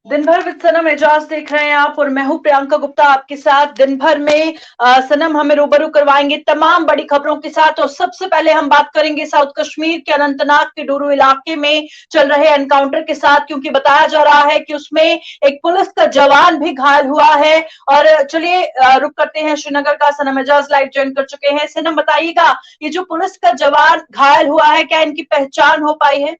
दिन भर विद सनम एजाज देख रहे हैं आप और मैं हूं प्रियंका गुप्ता आपके साथ। दिन भर में सनम हमें रूबरू करवाएंगे तमाम बड़ी खबरों के साथ। और सबसे पहले हम बात करेंगे साउथ कश्मीर के अनंतनाग के डोरू इलाके में चल रहे एनकाउंटर के साथ, क्योंकि बताया जा रहा है कि उसमें एक पुलिस का जवान भी घायल हुआ है। और चलिए रुक करते हैं श्रीनगर का। सनम एजाज लाइव ज्वाइन कर चुके हैं। सनम बताइएगा, ये जो पुलिस का जवान घायल हुआ है, क्या इनकी पहचान हो पाई है?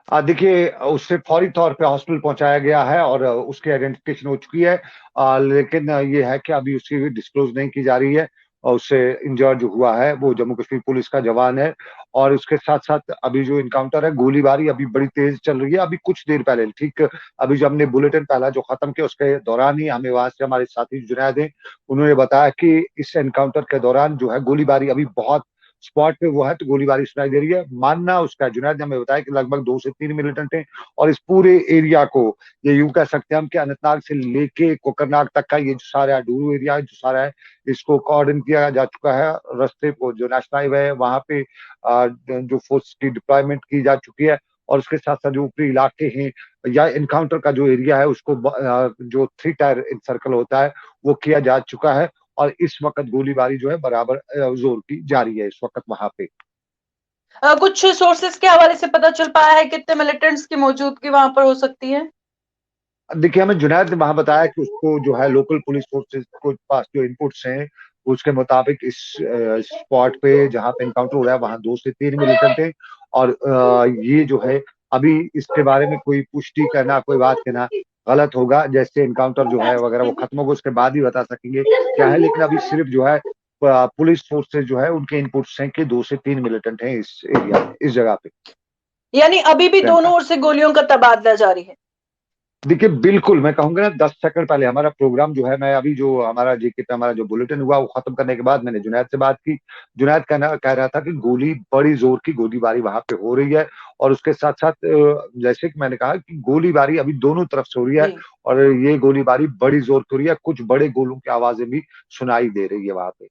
देखिए, उससे फौरी तौर पे हॉस्पिटल पहुंचाया गया है और उसकी आइडेंटिफिकेशन हो चुकी है। लेकिन ये है कि अभी उसकी डिस्क्लोज नहीं की जा रही है। और उससे इंजर्ड जो हुआ है वो जम्मू कश्मीर पुलिस का जवान है। और उसके साथ साथ अभी जो इनकाउंटर है, गोलीबारी अभी बड़ी तेज चल रही है। अभी कुछ देर पहले, ठीक अभी जो हमने बुलेटिन पहला जो खत्म किया उसके दौरान ही हमें वहां से हमारे साथी जुनैद हैं, उन्होंने बताया कि इस एनकाउंटर के दौरान जो है गोलीबारी अभी बहुत स्पॉट पे वो है तो गोलीबारी सुनाई दे रही है। मानना उसका, जुनैद ने हमें बताया कि लगभग 2 से 3 मिलिटेंट हैं और इस पूरे एरिया को, ये यूं कह सकते हैं हम कि अनंतनाग से लेके कोकरनाग तक का ये जो सारा डूरू एरिया है, जो सारा है, इसको कॉर्डन किया जा चुका है। रास्ते को जो नेशनल हाईवे है वहां पे जो फोर्स की डिप्लॉयमेंट की जा चुकी है। और उसके साथ साथ जो ऊपरी इलाके हैं या इनकाउंटर का जो एरिया है उसको जो 3 टायर सर्कल होता है वो किया जा चुका है। और इस वक्त गोलीबारी जो है बराबर जोर की जारी है इस वक्त वहां पे। कुछ सोर्सेस के हवाले से पता चल पाया है कितने मिलिटेंट्स की मौजूदगी वहां पर हो सकती है? देखिए, हमें जुनैद ने वहां बताया कि उसको जो है लोकल पुलिस फोर्सेस को पास जो इनपुट्स हैं उसके मुताबिक इस स्पॉट पे जहां पे इनकाउंटर हो रहा है वहां 2 से 3 मिलिटेंट हैं। और ये जो है अभी इसके बारे में कोई पुष्टि करना, कोई बात कहना गलत होगा। जैसे इनकाउंटर जो है वगैरह वो खत्म होगा उसके बाद ही बता सकेंगे क्या है। लेकिन अभी सिर्फ जो है पुलिस फोर्सेस जो है उनके इनपुट्स हैं कि 2 से 3 मिलिटेंट हैं इस एरिया में, इस जगह पे। यानी अभी भी दोनों प्रियंका, ओर से गोलियों का तबादला जारी है? देखिए बिल्कुल, मैं कहूंगा ना 10 सेकंड पहले हमारा प्रोग्राम जो है, मैं अभी जो हमारा जीके पे हमारा जो बुलेटिन हुआ वो खत्म करने के बाद मैंने जुनैद से बात की। जुनैद कह रहा था कि गोली, बड़ी जोर की गोलीबारी वहां पे हो रही है। और उसके साथ साथ जैसे कि मैंने कहा कि गोलीबारी अभी दोनों तरफ से हो रही है। जी। और ये गोलीबारी बड़ी जोर की हो रही है, कुछ बड़े गोलों की आवाजें भी सुनाई दे रही है वहां पे।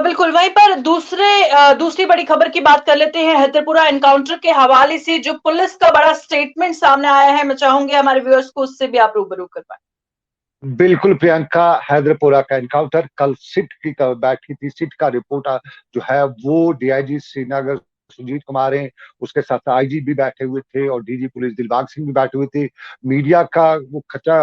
बिल्कुल। वहीं पर दूसरी बड़ी खबर की बात कर लेते हैं। हैदरपुरा एनकाउंटर के हवाले से जो पुलिस का बड़ा स्टेटमेंट सामने आया है, मैं चाहूंगी हमारे व्यूअर्स को उससे भी आप रूबरू कर पाए। बिल्कुल प्रियंका, हैदरपुरा का एनकाउंटर कल सिट की बैठी थी। सिट का रिपोर्ट जो है वो डीआईजी श्रीनगर सुजीत कुमार हैं, उसके साथ आईजी भी बैठे हुए थे और डीजी पुलिस दिलबाग सिंह भी बैठे हुए थे। मीडिया का वो खचा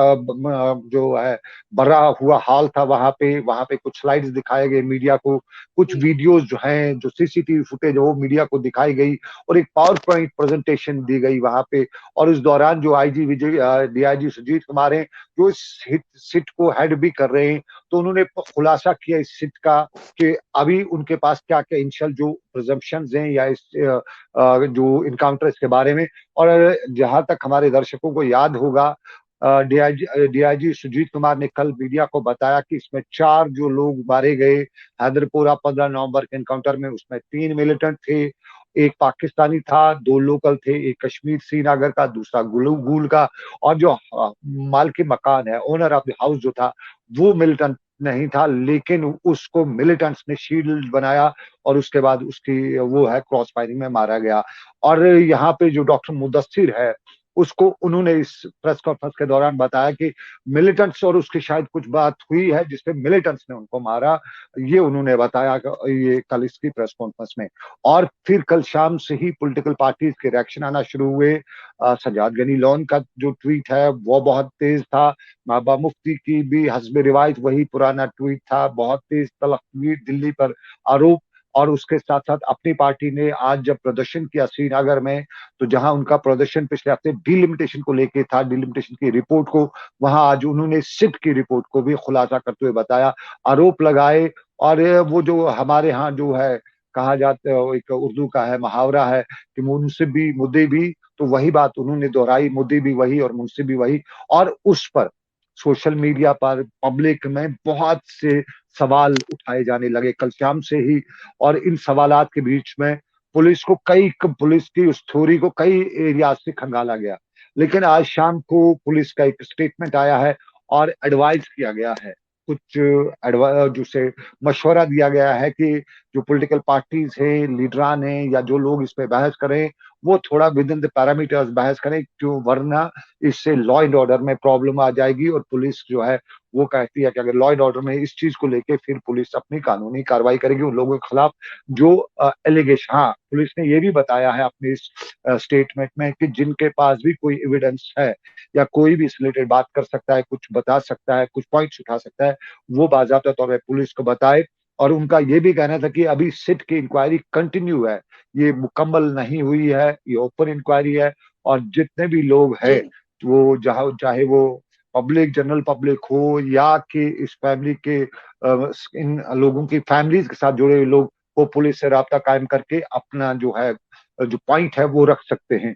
जो है भरा हुआ हाल था वहां पे कुछ स्लाइड्स दिखाए गए मीडिया को, कुछ जी। वीडियोस जो हैं, जो सीसीटीवी फुटेज वो मीडिया को दिखाई गई और एक पावर पॉइंट प्रेजेंटेशन दी गई वहां पे। और इस दौरान जो आईजी विजय डीआईजी सुजीत कुमार हैं, जो इस सिट को हेड भी कर रहे हैं, तो उन्होंने खुलासा किया इस सिट का कि अभी उनके पास क्या क्या इनिशियल जो प्रिजम्पशंस हैं या इस जो इनकाउंटर इसके बारे में। और जहां तक हमारे दर्शकों को याद होगा, डीआईजी सुजीत कुमार ने कल मीडिया को बताया कि इसमें 4 जो लोग मारे गए हैदरपुरा 15 नवंबर के एनकाउंटर में, उसमें 3 मिलिटेंट थे, एक पाकिस्तानी था, 2 लोकल थे, एक कश्मीर श्रीनगर का, दूसरा गुल का। और जो मालकी मकान है, ओनर ऑफ द हाउस जो था, वो मिलिटेंट नहीं था, लेकिन उसको मिलिटेंट्स ने शील्ड बनाया और उसके बाद उसकी वो है क्रॉस फायरिंग में मारा गया। और यहाँ पे जो डॉक्टर मुदस्सिर है, उसको उन्होंने इस प्रेस कॉन्फ्रेंस के दौरान बताया कि मिलिटेंट्स और उसकी शायद कुछ बात हुई है जिसपे मिलिटेंट्स ने उनको मारा। ये उन्होंने बताया ये कल इसकी प्रेस कॉन्फ्रेंस में। और फिर कल शाम से ही पॉलिटिकल पार्टीज के रिएक्शन आना शुरू हुए। सजाद गनी लॉन का जो ट्वीट है वो बहुत तेज था। महबूबा मुफ्ती की भी हस्ब रिवायत वही पुराना ट्वीट था, बहुत तेज तलख ट्वीट, दिल्ली पर आरोप। और उसके साथ साथ अपनी पार्टी ने आज जब प्रदर्शन किया श्रीनगर में, तो जहां उनका प्रदर्शन पिछले हफ्ते डिलिमिटेशन को लेके था, डिलिमिटेशन की रिपोर्ट को, वहां आज उन्होंने सिट की रिपोर्ट को भी खुलासा करते हुए बताया, आरोप लगाए। और वो जो हमारे यहाँ जो है कहा जाता है, एक उर्दू का है मुहावरा है कि मुंसिफ भी मुद्दे भी, तो वही बात उन्होंने दोहराई, मुद्दे भी वही और मुंसिफ भी वही। और उस पर सोशल मीडिया पर पब्लिक में बहुत से सवाल उठाए जाने लगे कल शाम से ही। और इन सवालात के बीच में पुलिस की उस थ्योरी को कई एरिया से खंगाला गया। लेकिन आज शाम को पुलिस का एक स्टेटमेंट आया है और एडवाइज किया गया है, कुछ जिसे मशवरा दिया गया है कि जो पॉलिटिकल पार्टीज हैं, लीडरान हैं या जो लोग इस पे बहस करें, वो थोड़ा विद इन द पैरामीटर्स बहस करें, क्यों, वरना इससे लॉ एंड ऑर्डर में प्रॉब्लम आ जाएगी। और पुलिस जो है वो कहती है कि अगर लॉ एंड ऑर्डर में इस चीज को लेके फिर पुलिस अपनी कानूनी कार्रवाई करेगी उन लोगों के खिलाफ जो एलिगेशन। हाँ, पुलिस ने ये भी बताया है अपने इस स्टेटमेंट में कि जिनके पास भी कोई एविडेंस है या कोई भी इस रिलेटेड बात कर सकता है, कुछ बता सकता है, कुछ पॉइंट्स उठा सकता है, वो बाकायदा तौर पर पुलिस को बताए। और उनका ये भी कहना था कि अभी सिट की इंक्वायरी कंटिन्यू है, ये मुकम्मल नहीं हुई है, ये ओपन इंक्वायरी है। और जितने भी लोग जी। हैं वो जहाँ, चाहे वो पब्लिक, जनरल पब्लिक हो या कि इस फैमिली के इन लोगों की फैमिलीज के साथ जुड़े हुए लोग, वो पुलिस से राब्ता कायम करके अपना जो है, जो पॉइंट है वो रख सकते हैं।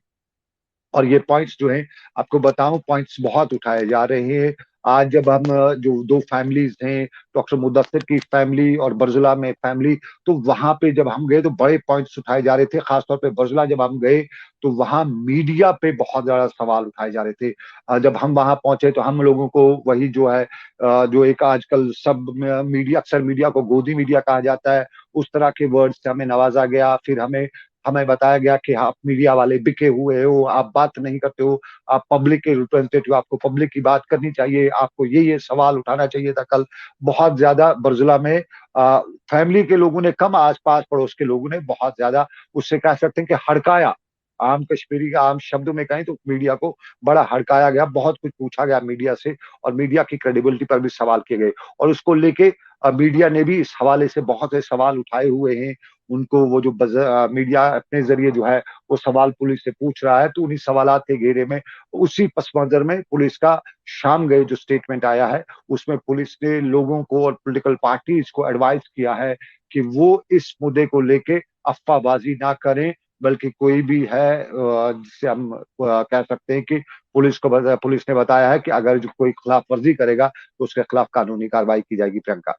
और ये पॉइंट्स जो हैं, आपको बताऊं, पॉइंट्स बहुत उठाए जा रहे हैं। आज जब हम जो दो फैमिलीज हैं, डॉक्टर मुदस्सिर की फैमिली और बर्जुला में फैमिली, तो वहां पे जब हम गए तो बड़े पॉइंट्स उठाए जा रहे थे। खासतौर पे बर्जुला जब हम गए तो वहां मीडिया पे बहुत ज्यादा सवाल उठाए जा रहे थे। जब हम वहां पहुंचे तो हम लोगों को वही जो है, जो एक आजकल सब मीडिया, अक्सर मीडिया को गोदी मीडिया कहा जाता है, उस तरह के वर्ड से हमें नवाजा गया। फिर हमें हमें बताया गया कि आप मीडिया वाले बिके हुए हो, आप बात नहीं करते हो, आप पब्लिक के रिप्रेजेंटेटिव, आपको पब्लिक की बात करनी चाहिए, आपको ये सवाल उठाना चाहिए था कल। बहुत ज्यादा बर्जुला में फैमिली के लोगों ने कम, आसपास पड़ोस के लोगों ने बहुत ज्यादा, उससे कह सकते हैं कि हड़काया, आम कश्मीरी का आम शब्दों में कहें तो मीडिया को बड़ा हड़काया गया, बहुत कुछ पूछा गया मीडिया से, और मीडिया की क्रेडिबिलिटी पर भी सवाल किए गए। और उसको लेके मीडिया ने भी इस हवाले से बहुत से सवाल उठाए हुए हैं। उनको वो जो मीडिया अपने जरिए जो है वो सवाल पुलिस से पूछ रहा है, तो उन्हीं सवालात के घेरे में, उसी पस मंजर में पुलिस का शाम गए जो स्टेटमेंट आया है, उसमें पुलिस ने लोगों को और पॉलिटिकल पार्टीज को एडवाइस किया है कि वो इस मुद्दे को लेके अफवाहबाजी ना करें, बल्कि कोई भी है जिससे हम कह सकते हैं कि पुलिस ने बताया है कि अगर जो कोई खिलाफ वर्जी करेगा तो उसके खिलाफ कानूनी कार्रवाई की जाएगी। प्रियंका,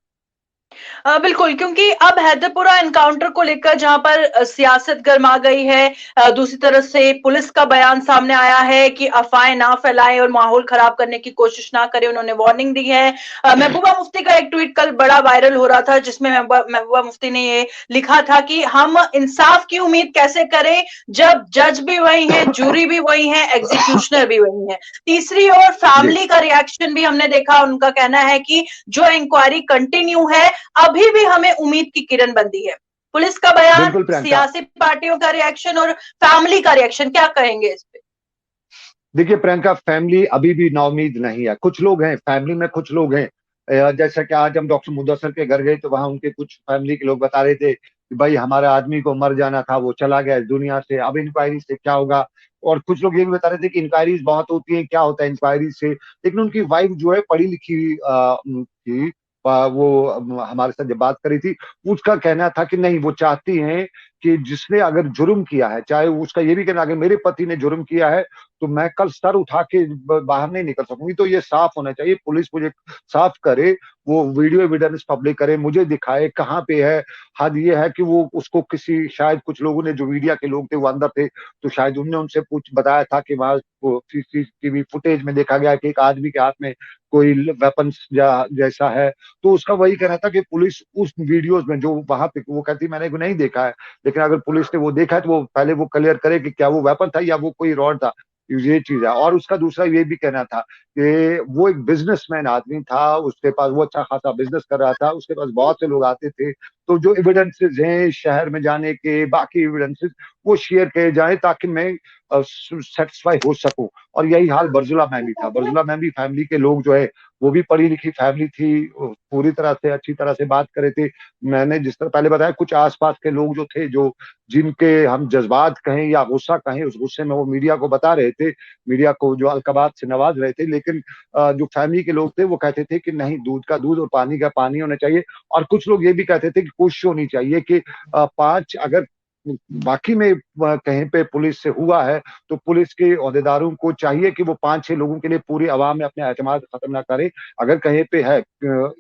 बिल्कुल, क्योंकि अब हैदरपुरा एनकाउंटर को लेकर जहां पर सियासत गर्मा गई है, दूसरी तरफ से पुलिस का बयान सामने आया है कि अफवाहें ना फैलाएं और माहौल खराब करने की कोशिश ना करें, उन्होंने वार्निंग दी है। महबूबा मुफ्ती का एक ट्वीट कल बड़ा वायरल हो रहा था, जिसमें महबूबा मुफ्ती ने ये लिखा था कि हम इंसाफ की उम्मीद कैसे करें जब जज भी वही है, जूरी भी वही है, एग्जीक्यूशनर भी वही है। तीसरी ओर जी फैमिली का रिएक्शन भी हमने देखा, उनका कहना है कि जो इंक्वायरी कंटिन्यू है, अभी भी हमें उम्मीद की किरण बंधी है। पुलिस का बयान, बिल्कुल प्रियंका। सियासी पार्टियों का रिएक्शन और फैमिली का रिएक्शन, क्या कहेंगे इस पे? देखिए प्रियंका, फैमिली अभी भी नाउमीद नहीं है। कुछ लोग हैं फैमिली में, कुछ लोग हैं जैसा कि आज हम डॉक्टर मुदस्सिर के घर गए तो वहां उनके कुछ फैमिली के लोग बता रहे थे कि भाई हमारे आदमी को मर जाना था, वो चला गया इस दुनिया से, अब इंक्वायरी से क्या होगा। और कुछ लोग ये भी बता रहे थे कि इंक्वायरीज बहुत होती हैं, क्या होता है इंक्वायरी से। लेकिन उनकी वाइफ जो है पढ़ी लिखी थी, वो हमारे साथ जब बात करी थी, उसका कहना था कि नहीं, वो चाहती हैं कि जिसने अगर जुर्म किया है, चाहे उसका ये भी कहना अगर मेरे पति ने जुर्म किया है तो मैं कल सर उठा के बाहर नहीं निकल सकूंगी, तो ये साफ होना चाहिए, पुलिस मुझे साफ करे, वो वीडियो एविडेंस पब्लिक करे, मुझे दिखाए कहाँ पे है। हद ये है कि वो उसको किसी, शायद कुछ लोगों ने, जो मीडिया के लोग थे वो अंदर थे, तो शायद उनने उनसे पूछ बताया था कि वहां सीसीटीवी फुटेज में देखा गया कि एक आदमी के हाथ में कोई वेपन्स जैसा है। तो उसका वही कहना था कि पुलिस उस वीडियोज में जो वहां पे, वो कहती मैंने नहीं देखा है, लेकिन अगर पुलिस ने वो देखा है तो वो पहले वो क्लियर करे कि क्या वो वेपन था या वो कोई रॉड था। ये चीज है। और उसका दूसरा ये भी कहना था कि वो एक बिजनेसमैन आदमी था, उसके पास वो अच्छा खासा बिजनेस कर रहा था, उसके पास बहुत से लोग आते थे, तो जो एविडेंसेस हैं शहर में जाने के, बाकी एविडेंसेस वो शेयर किए जाए ताकि मैं सेटिस्फाई हो सकूं। और यही हाल बर्जुला में भी था। बर्जुला में भी फैमिली के लोग जो है वो भी पढ़ी लिखी फैमिली थी, पूरी तरह से अच्छी तरह से बात करे थे। मैंने जिस तरह पहले बताया, कुछ आसपास के लोग जो थे, जो जिनके हम जज्बात कहें या गुस्सा कहें, उस गुस्से में वो मीडिया को बता रहे थे, मीडिया को जो अलकबात से नवाज रहे थे। लेकिन जो फैमिली के लोग थे वो कहते थे कि नहीं, दूध का दूध और पानी का पानी होना चाहिए। और कुछ लोग ये भी कहते थे कि कोशिश होनी चाहिए कि पांच, अगर बाकी में कहीं पे पुलिस से हुआ है तो पुलिस के ओहदेदारों को चाहिए कि वो 5-6 लोगों के लिए पूरी आवाम में अपने एतमाद खत्म ना करे। अगर कहीं पे है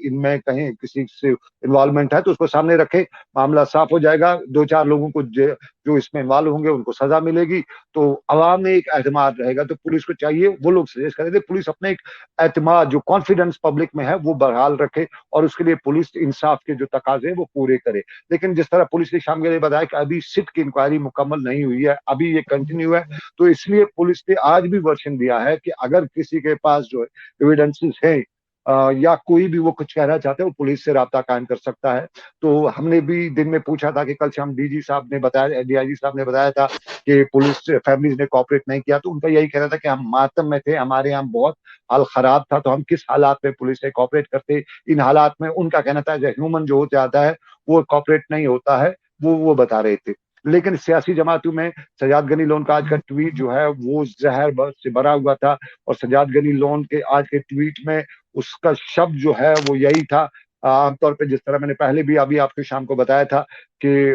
इनमें कहीं किसी से इन्वॉल्वमेंट है तो उसको सामने रखे, मामला साफ हो जाएगा। 2-4 लोगों को जो इसमें इन्वॉल्व होंगे उनको सजा मिलेगी, तो आवाम में एक एतमाद रहेगा। तो पुलिस को चाहिए, वो लोग सजेस्ट कर रहे थे, पुलिस अपने एक एतमाद, जो कॉन्फिडेंस पब्लिक में है, वो बहाल रखे और उसके लिए पुलिस इंसाफ के जो तकाजे वो पूरे करे। लेकिन जिस तरह पुलिस ने शाम के लिए बताया कि अभी सिट की इंक्वायरी मुकम्मल नहीं हुई है, अभी ये कंटिन्यू है। तो इसलिए पुलिस ने आज भी वर्शन दिया है कि अगर किसी के पास जो है एविडेंसेस है या कोई भी वो कुछ कहना चाहते हैं, वो पुलिस से राब्ता कायम कर सकता है। तो हमने भी दिन में पूछा था कि कल शाम डीजी साहब ने बताया, डीआईजी साहब ने बताया था कि पुलिस फैमिलीज ने कॉपरेट नहीं किया, तो उनका यही कहना था कि हम मातम में थे, हमारे यहाँ बहुत हाल खराब था, तो हम किस हालात में पुलिस से कॉपरेट करते। इन हालात में उनका कहना था जो ह्यूमन जो हो जाता है वो कॉपरेट नहीं होता है, वो बता रहे थे। लेकिन सियासी जमातों में सजाद गनी लोन का आज का ट्वीट जो है वो जहर से भरा हुआ था, और सजाद गनी लोन के आज के ट्वीट में उसका शब्द जो है वो यही था। आमतौर पे जिस तरह मैंने पहले भी अभी आपके शाम को बताया था कि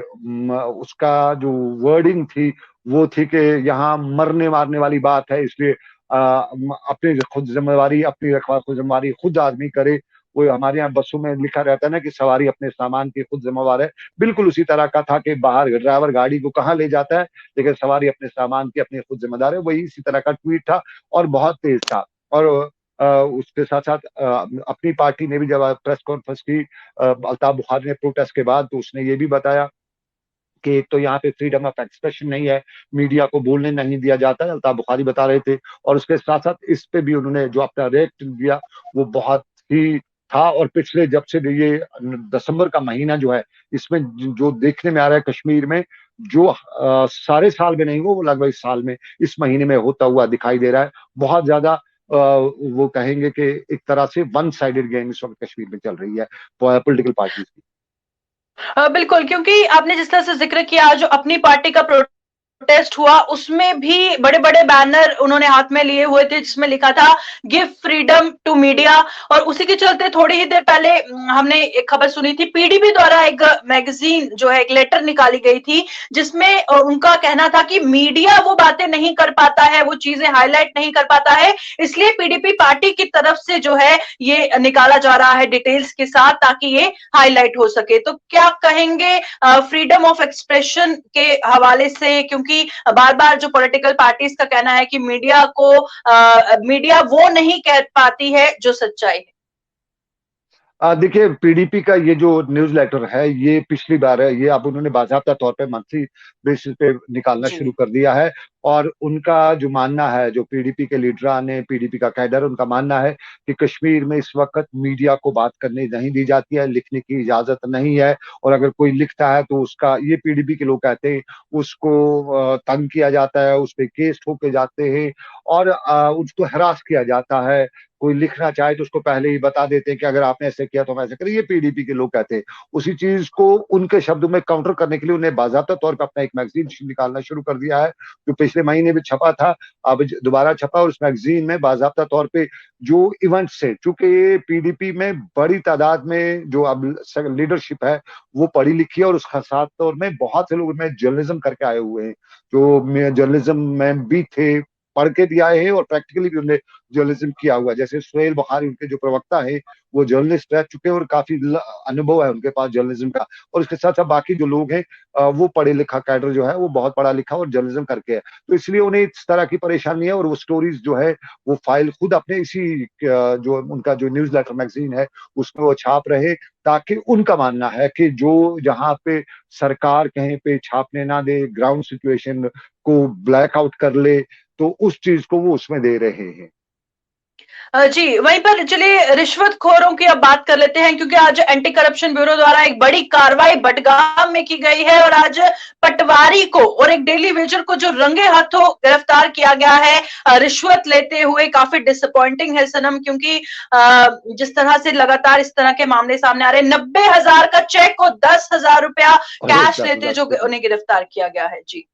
उसका जो वर्डिंग थी वो थी कि यहाँ मरने मारने वाली बात है, इसलिए अपनी खुद जिम्मेवारी, अपनी रखवार खुद जिम्मेवारी खुद आदमी करे। वो हमारे यहाँ बसों में लिखा रहता है ना कि सवारी अपने सामान की खुद जिम्मेवार है, बिल्कुल उसी तरह का था कि बाहर ड्राइवर गाड़ी को कहाँ ले जाता है, लेकिन सवारी अपने सामान की अपनी खुद जिम्मेदार है। वही इसी तरह का ट्वीट था और बहुत तेज था। और उसके साथ साथ अपनी पार्टी ने भी जब प्रेस कॉन्फ्रेंस की अल्ताफ बुखारी ने प्रोटेस्ट के बाद, तो उसने ये भी बताया कि एक तो यहाँ पे फ्रीडम ऑफ एक्सप्रेशन नहीं है, मीडिया को बोलने नहीं दिया जाता है, अल्ताफ बुखारी बता रहे थे। और उसके साथ साथ इस पे भी उन्होंने जो अपना रिएक्ट दिया वो बहुत ही था। और पिछले जब से ये दिसंबर का महीना जो है, इसमें जो देखने में आ रहा है कश्मीर में, जो सारे साल में नहीं वो लगभग इस साल में, इस महीने में होता हुआ दिखाई दे रहा है। बहुत ज्यादा वो कहेंगे कि एक तरह से वन साइडेड गेम इस वक्त कश्मीर में चल रही है पॉलिटिकल पार्टीज की। बिल्कुल, क्योंकि आपने जिस तरह से जिक्र किया, जो अपनी पार्टी का प्रोटेस्ट हुआ उसमें भी बड़े बड़े बैनर उन्होंने हाथ में लिए हुए थे जिसमें लिखा था गिव फ्रीडम टू मीडिया। और उसी के चलते थोड़ी ही देर पहले हमने एक खबर सुनी थी, पीडीपी द्वारा एक मैगजीन जो है, एक लेटर निकाली गई थी जिसमें उनका कहना था कि मीडिया वो बातें नहीं कर पाता है, वो चीजें हाईलाइट नहीं कर पाता है, इसलिए पीडीपी पार्टी की तरफ से जो है ये निकाला जा रहा है डिटेल्स के साथ, ताकि ये हाईलाइट हो सके। तो क्या कहेंगे फ्रीडम ऑफ एक्सप्रेशन के हवाले से, क्योंकि बार बार जो पॉलिटिकल पार्टीज का कहना है कि मीडिया वो नहीं कह पाती है जो सच्चाई है। देखिए, पीडीपी का ये जो न्यूज लेटर है ये पिछली बार है, ये अब उन्होंने बाकायदा तौर पे मंथली बेसिस पे निकालना जी। शुरू कर दिया है। और उनका जो मानना है, जो पीडीपी के लीडरान ने, पीडीपी का कैडर, उनका मानना है कि कश्मीर में इस वक्त मीडिया को बात करने नहीं दी जाती है, लिखने की इजाजत नहीं है। और अगर कोई लिखता है तो उसका, ये पीडीपी के लोग कहते हैं, उसको तंग किया जाता है, उस पर केस ठोके जाते हैं और उसको हरास किया जाता है। कोई लिखना चाहे तो उसको पहले ही बता देते हैं कि अगर आपने ऐसे किया तो हम ऐसे करें। ये पीडीपी के लोग कहते हैं। उसी चीज को उनके शब्दों में काउंटर करने के लिए उन्हें बाकायदा तौर पर अपना एक मैगजीन निकालना शुरू कर दिया है, जो पिछले महीने भी छपा था, अब दोबारा छपा। और उस मैगजीन में बाकायदा तौर पे जो इवेंट्स है, चूंकि पीडीपी में बड़ी तादाद में जो अब लीडरशिप है वो पढ़ी लिखी है, और उसका साथ तौर में बहुत से लोग में जर्नलिज्म करके आए हुए हैं, जो जर्नलिज्म में भी थे, पढ़ के भी आए हैं और प्रैक्टिकली भी उन्होंने जर्नलिज्म किया हुआ है। जैसे सुहेल बुखारी उनके जो प्रवक्ता है, वो जर्नलिस्ट रह चुके हैं और काफी अनुभव है उनके पास जर्नलिज्म का। और इसके साथ साथ बाकी जो लोग हैं वो पढ़े लिखा कैडर जो है वो बहुत पढ़ा लिखा और जर्नलिज्म करके है, तो इसलिए उन्हें इस तरह की परेशानी है। और वो स्टोरीज जो है वो फाइल खुद अपने इसी जो उनका जो न्यूज लेटर मैगजीन है उसमें वो छाप रहे, ताकि उनका मानना है कि जो जहां पे सरकार कहीं पे छापने ना दे, ग्राउंड सिचुएशन को ब्लैक आउट कर ले, तो उस चीज को वो उसमें दे रहे हैं। जी, वहीं पर चलिए रिश्वतखोरों की अब बात कर लेते हैं, क्योंकि आज एंटी करप्शन ब्यूरो द्वारा एक बड़ी कार्रवाई बडगाम में की गई है और आज पटवारी को और एक डेली वेजर को जो रंगे हाथों गिरफ्तार किया गया है रिश्वत लेते हुए। काफी डिसअपॉइंटिंग है सनम, क्योंकि जिस तरह से लगातार इस तरह के मामले सामने आ रहे हैं, 90,000 का चेक को 10,000 रुपया कैश लेते जो उन्हें गिरफ्तार किया गया है। जी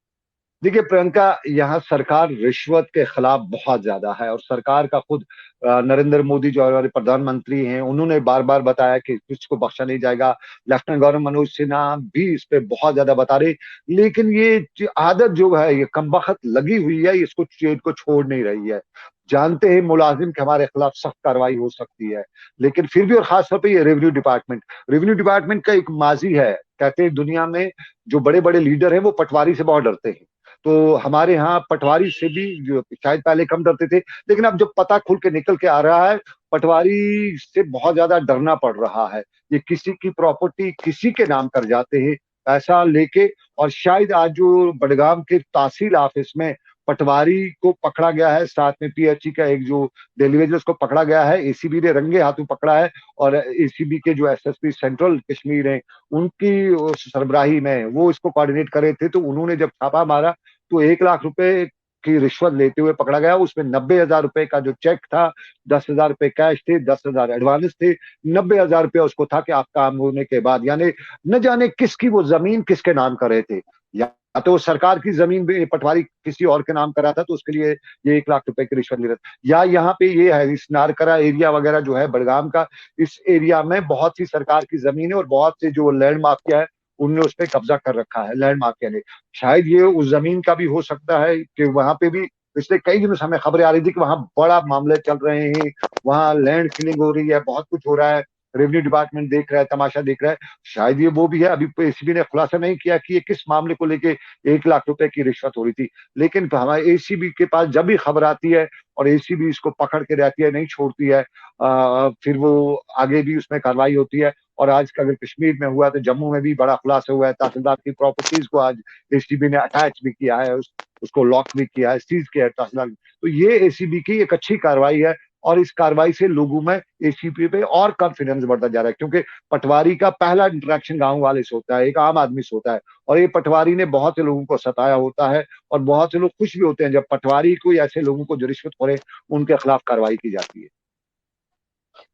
देखिए प्रियंका, यहाँ सरकार रिश्वत के खिलाफ बहुत ज्यादा है, और सरकार का खुद नरेंद्र मोदी जो हमारे प्रधानमंत्री हैं, उन्होंने बार बार बताया कि किसको बख्शा नहीं जाएगा। लेफ्टिनेंट गवर्नर मनोज सिन्हा भी इस पे बहुत ज्यादा बता रहे, लेकिन ये आदत जो है, ये कमबख्त लगी हुई है, इसको चेट को छोड़ नहीं रही है। जानते हैं मुलाजिम के हमारे खिलाफ सख्त कार्रवाई हो सकती है, लेकिन फिर भी, और खासतौर पर ये रेवेन्यू डिपार्टमेंट का एक माजी है। कहते हैं दुनिया में जो बड़े बड़े लीडर हैं वो पटवारी से बहुत डरते हैं, तो हमारे यहाँ पटवारी से भी जो शायद पहले कम डरते थे, लेकिन अब जो पता खुल के निकल के आ रहा है, पटवारी से बहुत ज्यादा डरना पड़ रहा है। ये किसी की प्रॉपर्टी किसी के नाम कर जाते हैं पैसा लेके, और शायद आज जो बडगाम के तहसील ऑफिस में पटवारी को पकड़ा गया है, साथ में पीएचई का एक जो डेलीवेजर उसको पकड़ा गया है, एसीबी ने रंगे हाथों पकड़ा है, और एसीबी के जो एसएसपी सेंट्रल कश्मीर है उनकी सरबराही में वो इसको कोऑर्डिनेट कर रहे थे, तो उन्होंने जब छापा मारा तो 1 लाख रुपए की रिश्वत लेते हुए पकड़ा गया। उसमें 90,000 रुपए का जो चेक था, 10,000 रुपए कैश थे, 10,000 एडवांस थे, 90,000 रुपया उसको था कि आप काम होने के बाद, यानी न जाने किसकी वो जमीन किसके नाम कर रहे थे, या तो सरकार की जमीन भी पटवारी किसी और के नाम करा था तो उसके लिए ये 1 लाख रुपए की रिश्वत ले रहा था, या यहाँ पे ये है इस नारकरा एरिया वगैरह जो है बड़गाम का, इस एरिया में बहुत सी सरकार की जमीन है और बहुत से जो लैंड माफिया है उनने उस पर कब्जा कर रखा है, लैंड माफिया ने। शायद ये उस जमीन का भी हो सकता है कि वहां पे भी पिछले कई दिनों से हमें खबरें आ रही थी कि वहां बड़ा मामले चल रहे हैं, वहां लैंड किलिंग हो रही है, बहुत कुछ हो रहा है, रेवेन्यू डिपार्टमेंट देख रहा है, तमाशा देख रहा है। शायद ये वो भी है, अभी एसीबी ने खुलासा नहीं किया कि ये किस मामले को लेके 1 लाख रुपए की रिश्वत हो रही थी, लेकिन हमारे एसीबी के पास जब भी खबर आती है और एसीबी इसको पकड़ के रहती है, नहीं छोड़ती है, फिर वो आगे भी उसमें कार्रवाई होती है। और आज अगर कश्मीर में हुआ तो जम्मू में भी बड़ा खुलासा हुआ है, तहसीलदार की प्रॉपर्टीज को आज एसीबी ने अटैच भी किया है, उसको लॉक भी किया है, सीज किया है तहसीलदार। तो ये एसीबी की एक अच्छी कार्रवाई है, और इस कार्रवाई से लोगों में एसीपी पे और कॉन्फिडेंस बढ़ता जा रहा है, क्योंकि पटवारी का पहला इंटरेक्शन गांव वाले से होता है, एक आम आदमी से होता है, और ये पटवारी ने बहुत से लोगों को सताया होता है, और बहुत से लोग खुश भी होते हैं जब पटवारी को या ऐसे लोगों को जो रिश्वत हो रहे उनके खिलाफ कार्रवाई की जाती है।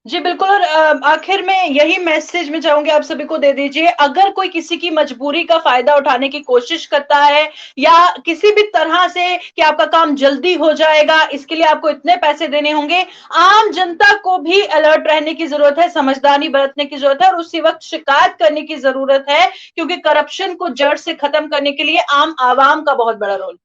जी बिल्कुल। और आखिर में यही मैसेज मैं चाहूंगी आप सभी को दे दीजिए, अगर कोई किसी की मजबूरी का फायदा उठाने की कोशिश करता है या किसी भी तरह से कि आपका काम जल्दी हो जाएगा, इसके लिए आपको इतने पैसे देने होंगे, आम जनता को भी अलर्ट रहने की जरूरत है, समझदारी बरतने की जरूरत है और उसी वक्त शिकायत करने की जरूरत है, क्योंकि करप्शन को जड़ से खत्म करने के लिए आम आवाम का बहुत बड़ा रोल।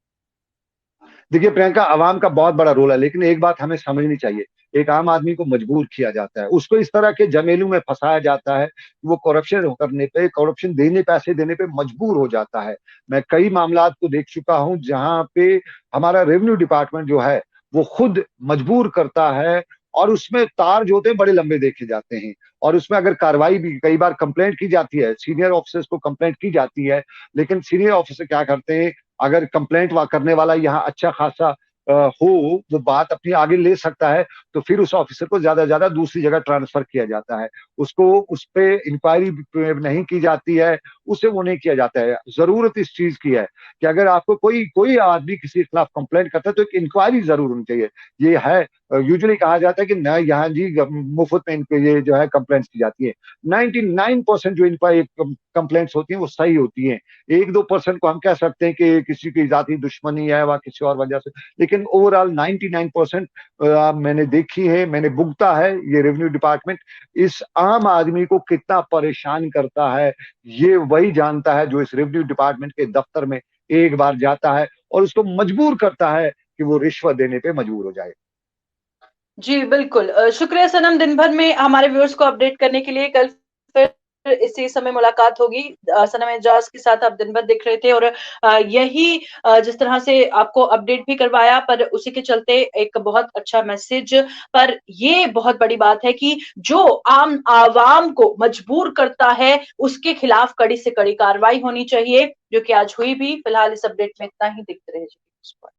देखिए प्रियंका, आवाम का बहुत बड़ा रोल है, लेकिन एक बात हमें समझनी चाहिए, एक आम आदमी को मजबूर किया जाता है, उसको इस तरह के झमेलों में फंसाया जाता है, वो करप्शन करने पे, करप्शन देने, पैसे देने पे मजबूर हो जाता है। मैं कई मामलात को देख चुका हूं जहां पे हमारा रेवेन्यू डिपार्टमेंट जो है वो खुद मजबूर करता है, और उसमें तार जो होते हैं बड़े लंबे देखे जाते हैं, और उसमें अगर कार्रवाई भी कई बार कंप्लेंट की जाती है, सीनियर ऑफिसर्स को कंप्लेंट की जाती है, लेकिन सीनियर ऑफिसर क्या करते हैं, अगर कंप्लेंट करने वाला यहाँ अच्छा खासा हो, वो बात अपनी आगे ले सकता है, तो फिर उस ऑफिसर को ज्यादा से ज्यादा दूसरी जगह ट्रांसफर किया जाता है, उसको उस पे इंक्वायरी नहीं की जाती है, उसे वो नहीं किया जाता है। जरूरत इस चीज की है कि अगर आपको कोई कोई आदमी किसी के खिलाफ कंप्लेंट करता है तो एक इंक्वायरी जरूर होनी चाहिए। ये है, यूजुअली कहा जाता है कि न यहाँ जी मुफ्त में इनको ये जो है कंप्लेंट्स की जाती है। 99% जो इंक्वायरी कंप्लेंट्स होती हैं वो सही होती हैं, 1-2% को हम कह सकते हैं कि किसी की जाती दुश्मनी है व किसी और वजह से, लेकिन ओवरऑल 99% मैंने देखी है, मैंने भुगता है, ये रेवेन्यू डिपार्टमेंट इस आम आदमी को कितना परेशान करता है, ये वही जानता है जो इस रेवेन्यू डिपार्टमेंट के दफ्तर में एक बार जाता है और उसको मजबूर करता है कि वो रिश्वत देने पे मजबूर हो जाए। जी बिल्कुल। शुक्रिया सनम, दिन भर में हमारे व्यूअर्स को अपडेट करने के लिए। कल फिर इसी समय मुलाकात होगी। सनम एजाज के साथ आप दिन भर दिख रहे थे और यही जिस तरह से आपको अपडेट भी करवाया, पर उसी के चलते एक बहुत अच्छा मैसेज। पर ये बहुत बड़ी बात है कि जो आम आवाम को मजबूर करता है उसके खिलाफ कड़ी से कड़ी कार्रवाई होनी चाहिए, जो कि आज हुई भी। फिलहाल इस अपडेट में इतना ही, दिखते रहे।